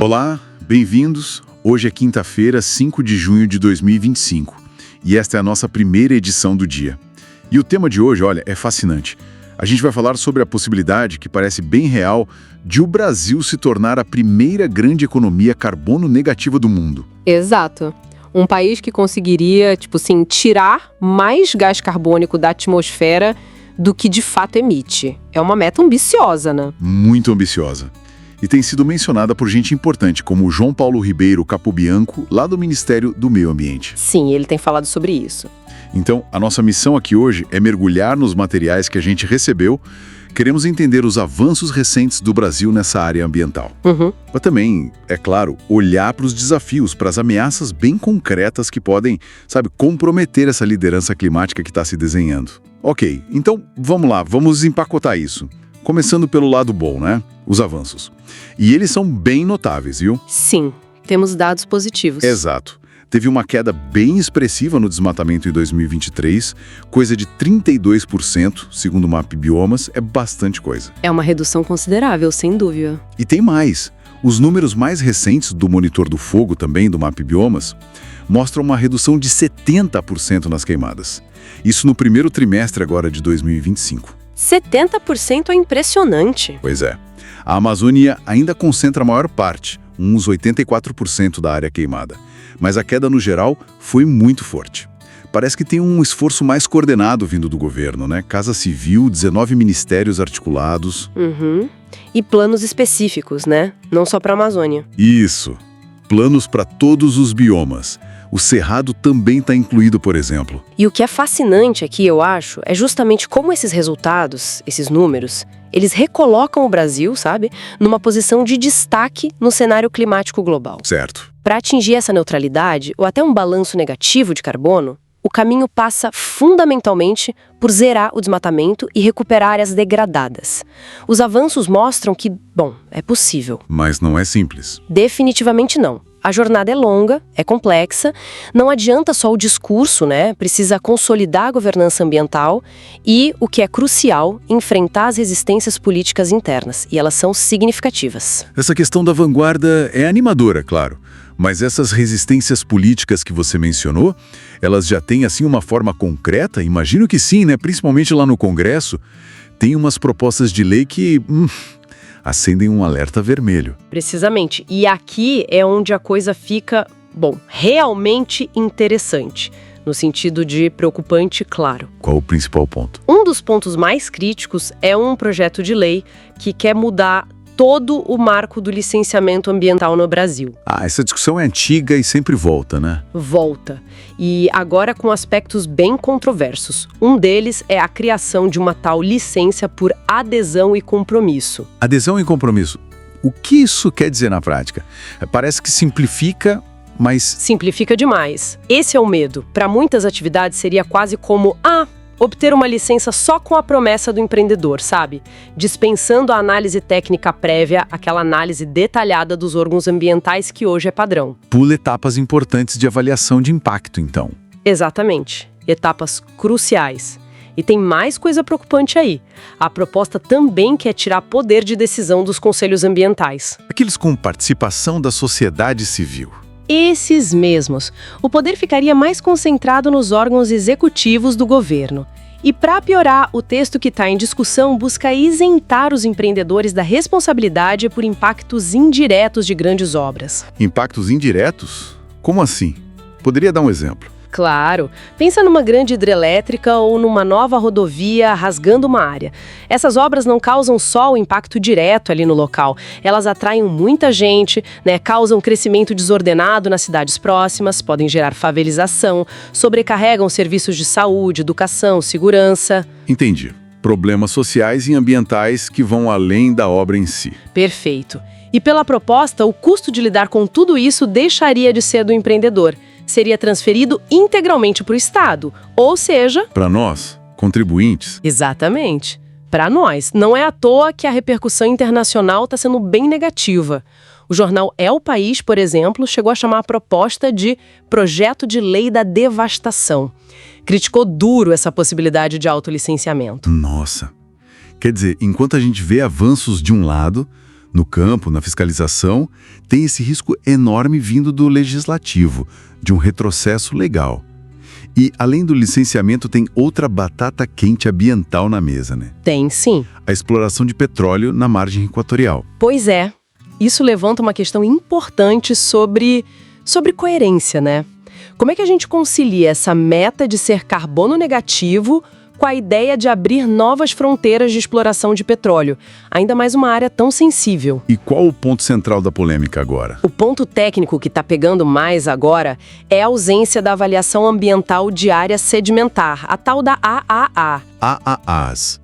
Olá, bem-vindos. Hoje é quinta-feira, 5 de junho de 2025 e esta é a nossa primeira edição do dia. E o tema de hoje, olha, é fascinante. A gente vai falar sobre a possibilidade, que parece bem real, de o Brasil se tornar a primeira grande economia carbono negativa do mundo. Exato. Um país que conseguiria, tirar mais gás carbônico da atmosfera do que de fato emite. É uma meta ambiciosa, né? Muito ambiciosa. E tem sido mencionada por gente importante, como o João Paulo Ribeiro Capobianco, lá do Ministério do Meio Ambiente. Sim, ele tem falado sobre isso. Então, a nossa missão aqui hoje é mergulhar nos materiais que a gente recebeu. Queremos entender os avanços recentes do Brasil nessa área ambiental. Mas também, é claro, olhar para os desafios, para as ameaças bem concretas que podem, comprometer essa liderança climática que está se desenhando. Ok, então vamos lá, vamos empacotar isso. Começando pelo lado bom, né? Os avanços. E eles são bem notáveis, viu? Sim, temos dados positivos. Exato. Teve uma queda bem expressiva no desmatamento em 2023, coisa de 32%, segundo o MAP Biomas, é bastante coisa. É uma redução considerável, sem dúvida. E tem mais. Os números mais recentes do Monitor do Fogo, também do MAP Biomas, mostram uma redução de 70% nas queimadas. Isso no primeiro trimestre agora de 2025. 70% é impressionante. Pois é. A Amazônia ainda concentra a maior parte, uns 84% da área queimada. Mas a queda, no geral, foi muito forte. Parece que tem um esforço mais coordenado vindo do governo, né? Casa Civil, 19 ministérios articulados. E planos específicos, né? Não só para a Amazônia. Isso. Planos para todos os biomas. O Cerrado também está incluído, por exemplo. E o que é fascinante aqui, eu acho, é justamente como esses resultados, esses números, eles recolocam o Brasil, numa posição de destaque no cenário climático global. Certo. Para atingir essa neutralidade, ou até um balanço negativo de carbono, o caminho passa fundamentalmente por zerar o desmatamento e recuperar áreas degradadas. Os avanços mostram que, é possível. Mas não é simples. Definitivamente não. A jornada é longa, é complexa, não adianta só o discurso, Precisa consolidar a governança ambiental e, o que é crucial, enfrentar as resistências políticas internas, e elas são significativas. Essa questão da vanguarda é animadora, claro. Mas essas resistências políticas que você mencionou, elas já têm, uma forma concreta? Imagino que sim, Principalmente lá no Congresso. Tem umas propostas de lei que acendem um alerta vermelho. Precisamente. E aqui é onde a coisa fica, realmente interessante. No sentido de preocupante, claro. Qual o principal ponto? Um dos pontos mais críticos é um projeto de lei que quer mudar todo o marco do licenciamento ambiental no Brasil. Essa discussão é antiga e sempre volta, né? Volta. E agora com aspectos bem controversos. Um deles é a criação de uma tal licença por adesão e compromisso. Adesão e compromisso. O que isso quer dizer na prática? Parece que simplifica, mas... Simplifica demais. Esse é o medo. Para muitas atividades seria quase como, obter uma licença só com a promessa do empreendedor, dispensando a análise técnica prévia, aquela análise detalhada dos órgãos ambientais que hoje é padrão. Pula etapas importantes de avaliação de impacto, então. Exatamente. Etapas cruciais. E tem mais coisa preocupante aí. A proposta também quer tirar poder de decisão dos conselhos ambientais. Aqueles com participação da sociedade civil. Esses mesmos. O poder ficaria mais concentrado nos órgãos executivos do governo. E para piorar, o texto que está em discussão busca isentar os empreendedores da responsabilidade por impactos indiretos de grandes obras. Impactos indiretos? Como assim? Poderia dar um exemplo? Claro. Pensa numa grande hidrelétrica ou numa nova rodovia rasgando uma área. Essas obras não causam só o impacto direto ali no local. Elas atraem muita gente, causam crescimento desordenado nas cidades próximas, podem gerar favelização, sobrecarregam serviços de saúde, educação, segurança. Entendi. Problemas sociais e ambientais que vão além da obra em si. Perfeito. E pela proposta, o custo de lidar com tudo isso deixaria de ser do empreendedor. Seria transferido integralmente para o Estado, ou seja... Para nós, contribuintes. Exatamente. Para nós. Não é à toa que a repercussão internacional está sendo bem negativa. O jornal É o País, por exemplo, chegou a chamar a proposta de Projeto de Lei da Devastação. Criticou duro essa possibilidade de autolicenciamento. Nossa. Quer dizer, enquanto a gente vê avanços de um lado, No campo, na fiscalização, tem esse risco enorme vindo do legislativo, de um retrocesso legal. E, além do licenciamento, tem outra batata quente ambiental na mesa, né? Tem, sim. A exploração de petróleo na margem equatorial. Pois é. Isso levanta uma questão importante sobre coerência, né? Como é que a gente concilia essa meta de ser carbono negativo com a ideia de abrir novas fronteiras de exploração de petróleo, ainda mais uma área tão sensível? E qual o ponto central da polêmica agora? O ponto técnico que está pegando mais agora é a ausência da avaliação ambiental de área sedimentar, a tal da AAA. AAAs.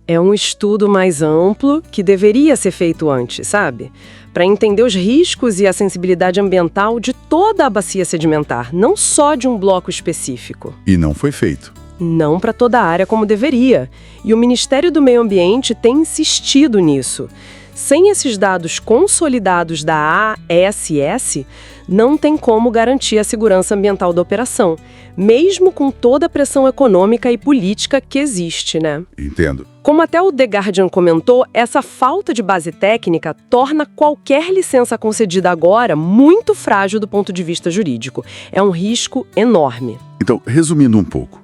É um estudo mais amplo que deveria ser feito antes, sabe? Para entender os riscos e a sensibilidade ambiental de toda a bacia sedimentar, não só de um bloco específico. E não foi feito. Não para toda a área como deveria. E o Ministério do Meio Ambiente tem insistido nisso. Sem esses dados consolidados da ASS, não tem como garantir a segurança ambiental da operação, mesmo com toda a pressão econômica e política que existe, né? Entendo. Como até o The Guardian comentou, essa falta de base técnica torna qualquer licença concedida agora muito frágil do ponto de vista jurídico. É um risco enorme. Então, resumindo um pouco,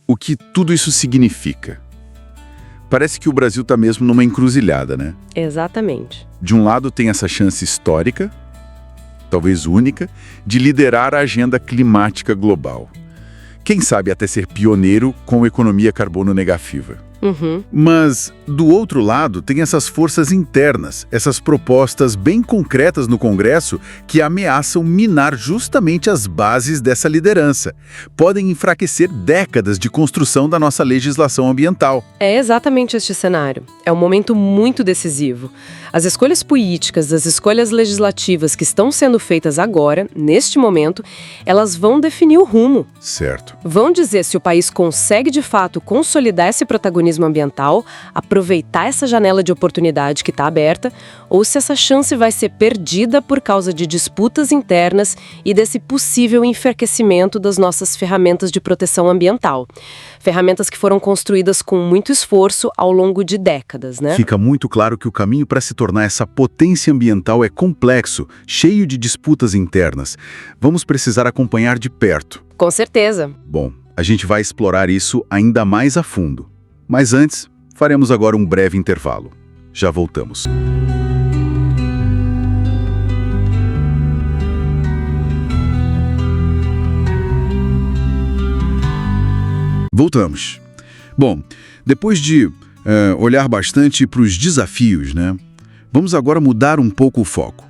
o que tudo isso significa? Parece que o Brasil está mesmo numa encruzilhada, né? Exatamente. De um lado tem essa chance histórica, talvez única, de liderar a agenda climática global. Quem sabe até ser pioneiro com economia carbono negativa. Mas, do outro lado, tem essas forças internas, essas propostas bem concretas no Congresso que ameaçam minar justamente as bases dessa liderança. Podem enfraquecer décadas de construção da nossa legislação ambiental. É exatamente este cenário. É um momento muito decisivo. As escolhas políticas, as escolhas legislativas que estão sendo feitas agora, neste momento, elas vão definir o rumo. Certo. Vão dizer se o país consegue, de fato, consolidar esse protagonismo ambiental, aproveitar essa janela de oportunidade que está aberta, ou se essa chance vai ser perdida por causa de disputas internas e desse possível enfraquecimento das nossas ferramentas de proteção ambiental. Ferramentas que foram construídas com muito esforço ao longo de décadas, né? Fica muito claro que o caminho para se tornar essa potência ambiental é complexo, cheio de disputas internas. Vamos precisar acompanhar de perto. Com certeza. Bom, a gente vai explorar isso ainda mais a fundo. Mas antes, faremos agora um breve intervalo. Já voltamos. Voltamos. Bom, depois de olhar bastante para os desafios, né? Vamos agora mudar um pouco o foco.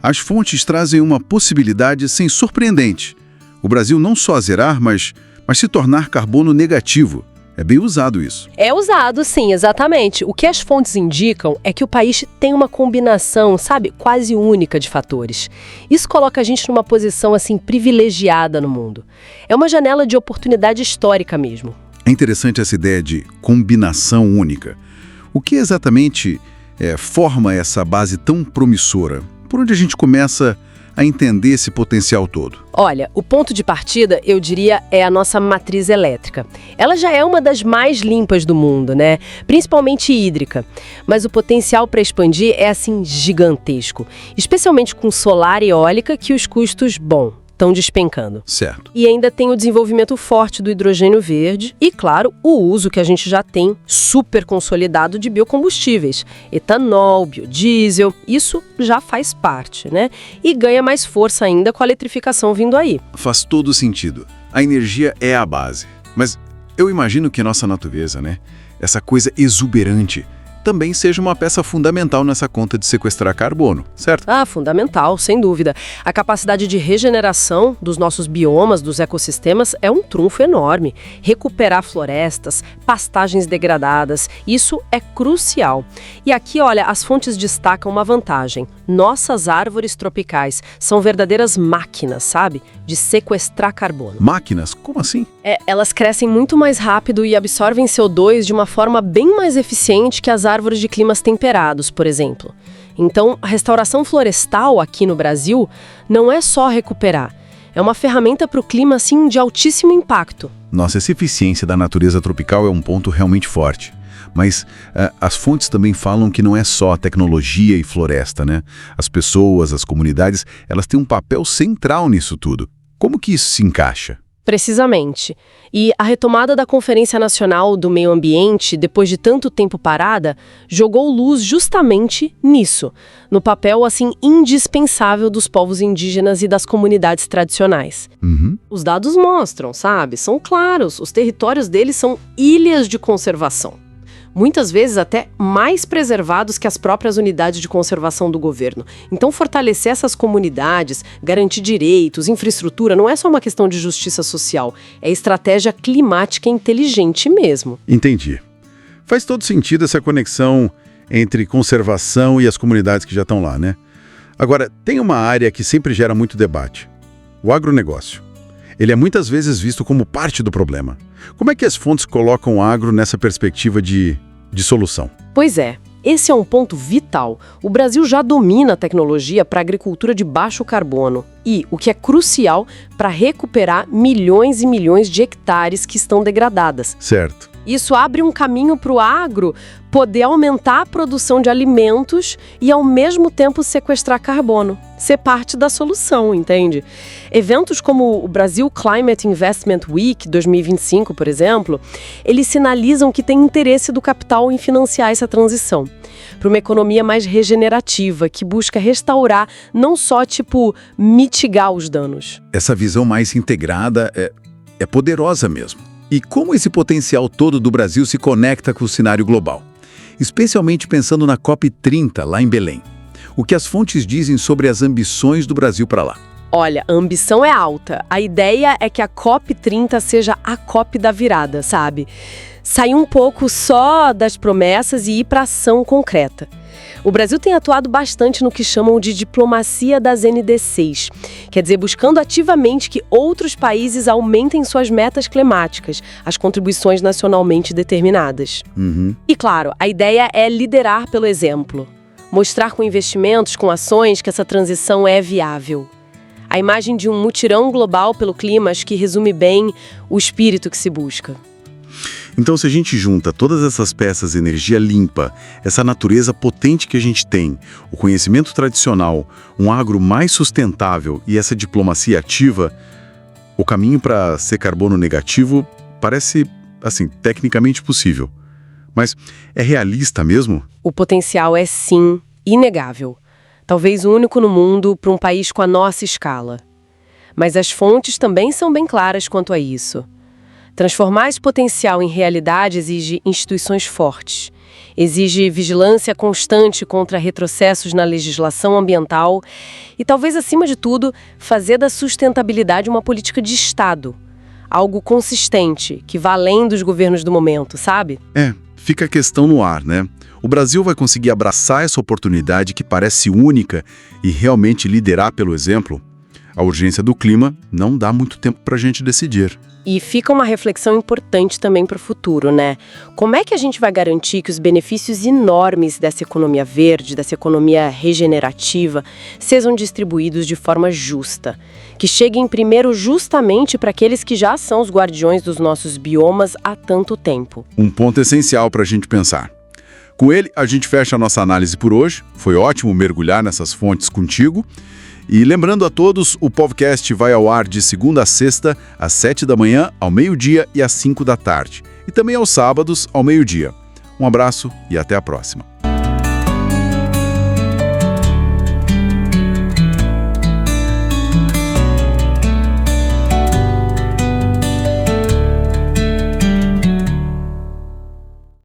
As fontes trazem uma possibilidade surpreendente. O Brasil não só zerar, mas se tornar carbono negativo. É bem usado isso. É usado, sim, exatamente. O que as fontes indicam é que o país tem uma combinação, sabe, quase única de fatores. Isso coloca a gente numa posição, assim, privilegiada no mundo. É uma janela de oportunidade histórica mesmo. É interessante essa ideia de combinação única. O que exatamente forma essa base tão promissora? Por onde a gente começa a entender esse potencial todo? Olha, o ponto de partida, eu diria, é a nossa matriz elétrica. Ela já é uma das mais limpas do mundo, né? Principalmente hídrica. Mas o potencial para expandir é, assim, gigantesco. Especialmente com solar e eólica, que os custos, estão despencando. Certo. E ainda tem o desenvolvimento forte do hidrogênio verde e, claro, o uso que a gente já tem super consolidado de biocombustíveis. Etanol, biodiesel, isso já faz parte, né? E ganha mais força ainda com a eletrificação vindo aí. Faz todo sentido. A energia é a base. Mas eu imagino que nossa natureza, né? Essa coisa exuberante, também seja uma peça fundamental nessa conta de sequestrar carbono, certo? Ah, fundamental, sem dúvida. A capacidade de regeneração dos nossos biomas, dos ecossistemas, é um trunfo enorme. Recuperar florestas, pastagens degradadas, isso é crucial. E aqui, olha, as fontes destacam uma vantagem. Nossas árvores tropicais são verdadeiras máquinas, sabe? De sequestrar carbono. Máquinas? Como assim? Elas crescem muito mais rápido e absorvem CO2 de uma forma bem mais eficiente que as árvores de climas temperados, por exemplo. Então, a restauração florestal aqui no Brasil não é só recuperar. É uma ferramenta para o clima, assim, de altíssimo impacto. Nossa, essa eficiência da natureza tropical é um ponto realmente forte. Mas as fontes também falam que não é só a tecnologia e floresta, né? As pessoas, as comunidades, elas têm um papel central nisso tudo. Como que isso se encaixa? Precisamente. E a retomada da Conferência Nacional do Meio Ambiente, depois de tanto tempo parada, jogou luz justamente nisso, no papel, assim, indispensável dos povos indígenas e das comunidades tradicionais. Os dados mostram, sabe? São claros, os territórios deles são ilhas de conservação. Muitas vezes até mais preservados que as próprias unidades de conservação do governo. Então, fortalecer essas comunidades, garantir direitos, infraestrutura, não é só uma questão de justiça social, é estratégia climática inteligente mesmo. Entendi. Faz todo sentido essa conexão entre conservação e as comunidades que já estão lá, né? Agora, tem uma área que sempre gera muito debate: o agronegócio. Ele é muitas vezes visto como parte do problema. Como é que as fontes colocam o agro nessa perspectiva de solução? Pois é, esse é um ponto vital. O Brasil já domina a tecnologia para a agricultura de baixo carbono e, o que é crucial, para recuperar milhões e milhões de hectares que estão degradadas. Certo. Isso abre um caminho para o agro poder aumentar a produção de alimentos e, ao mesmo tempo, sequestrar carbono. Ser parte da solução, entende? Eventos como o Brasil Climate Investment Week 2025, por exemplo, eles sinalizam que tem interesse do capital em financiar essa transição para uma economia mais regenerativa, que busca restaurar, não só, mitigar os danos. Essa visão mais integrada é poderosa mesmo. E como esse potencial todo do Brasil se conecta com o cenário global? Especialmente pensando na COP30, lá em Belém. O que as fontes dizem sobre as ambições do Brasil para lá? Olha, a ambição é alta. A ideia é que a COP30 seja a COP da virada, sabe? Sair um pouco só das promessas e ir para ação concreta. O Brasil tem atuado bastante no que chamam de diplomacia das NDCs, quer dizer, buscando ativamente que outros países aumentem suas metas climáticas, as contribuições nacionalmente determinadas. E claro, a ideia é liderar pelo exemplo, mostrar com investimentos, com ações, que essa transição é viável. A imagem de um mutirão global pelo clima acho que resume bem o espírito que se busca. Então, se a gente junta todas essas peças, energia limpa, essa natureza potente que a gente tem, o conhecimento tradicional, um agro mais sustentável e essa diplomacia ativa, o caminho para ser carbono negativo parece, assim, tecnicamente possível. Mas é realista mesmo? O potencial é, sim, inegável. Talvez o único no mundo para um país com a nossa escala. Mas as fontes também são bem claras quanto a isso. Transformar esse potencial em realidade exige instituições fortes, exige vigilância constante contra retrocessos na legislação ambiental e, talvez acima de tudo, fazer da sustentabilidade uma política de Estado, algo consistente, que vá além dos governos do momento, sabe? Fica a questão no ar, né? O Brasil vai conseguir abraçar essa oportunidade que parece única e realmente liderar pelo exemplo? A urgência do clima não dá muito tempo para a gente decidir. E fica uma reflexão importante também para o futuro, né? Como é que a gente vai garantir que os benefícios enormes dessa economia verde, dessa economia regenerativa, sejam distribuídos de forma justa? Que cheguem primeiro justamente para aqueles que já são os guardiões dos nossos biomas há tanto tempo. Um ponto essencial para a gente pensar. Com ele, a gente fecha a nossa análise por hoje. Foi ótimo mergulhar nessas fontes contigo. E lembrando a todos, o podcast vai ao ar de segunda a sexta, às 7 da manhã, ao meio-dia e às 5 da tarde. E também aos sábados, ao meio-dia. Um abraço e até a próxima.